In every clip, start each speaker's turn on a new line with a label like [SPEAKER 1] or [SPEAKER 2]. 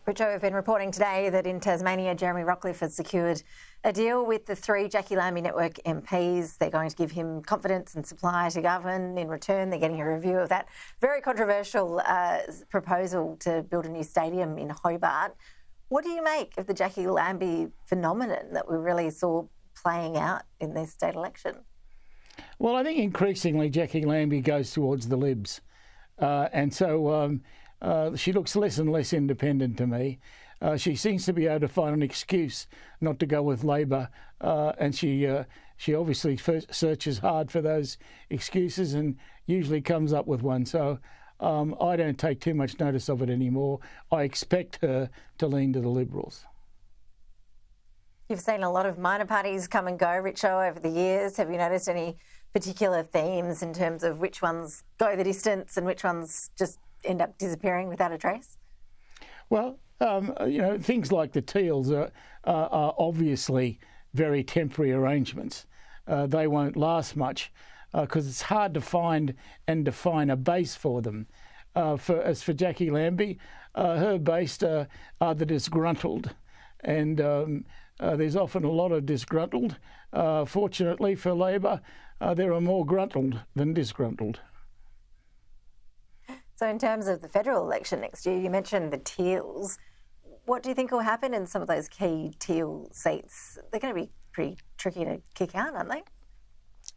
[SPEAKER 1] Richo, we've been reporting today that in Tasmania, Jeremy Rockliff has secured a deal with the 3 Jacqui Lambie Network MPs. They're going to give him confidence and supply to govern. In return, they're getting a review of that very controversial proposal to build a new stadium in Hobart. What do you make of the Jacqui Lambie phenomenon that we really saw playing out in this state election?
[SPEAKER 2] Well, I think increasingly Jacqui Lambie goes towards the Libs. She looks less and less independent to me. She seems to be able to find an excuse not to go with Labor, and she obviously searches hard for those excuses and usually comes up with one. So I don't take too much notice of it anymore. I expect her to lean to the Liberals.
[SPEAKER 1] You've seen a lot of minor parties come and go, Richo, over the years. Have you noticed any particular themes in terms of which ones go the distance and which ones just end up disappearing without a trace?
[SPEAKER 2] Well, things like the Teals are obviously very temporary arrangements. They won't last much because it's hard to find and define a base for them. As for Jacqui Lambie, her base are the disgruntled, and there's often a lot of disgruntled. Fortunately for Labor, there are more gruntled than disgruntled.
[SPEAKER 1] So in terms of the federal election next year, you mentioned the Teals. What do you think will happen in some of those key Teal seats? They're going to be pretty tricky to kick out, aren't they?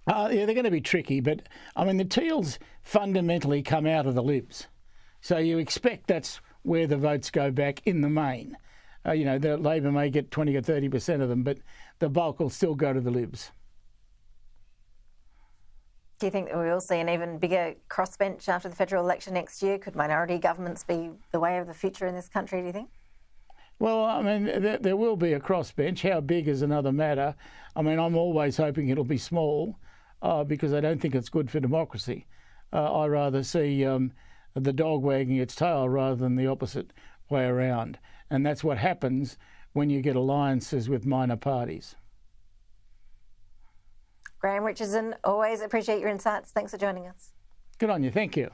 [SPEAKER 2] Yeah, they're going to be tricky, but I mean the Teals fundamentally come out of the Libs. So you expect that's where the votes go back in the main. The Labor may get 20 or 30% of them, but the bulk will still go to the Libs.
[SPEAKER 1] Do you think that we will see an even bigger crossbench after the federal election next year? Could minority governments be the way of the future in this country, do you think?
[SPEAKER 2] Well, I mean, there will be a crossbench. How big is another matter. I mean, I'm always hoping it'll be small because I don't think it's good for democracy. I rather see the dog wagging its tail rather than the opposite way around. And that's what happens when you get alliances with minor parties.
[SPEAKER 1] Graham Richardson, always appreciate your insights. Thanks for joining us.
[SPEAKER 2] Good on you. Thank you.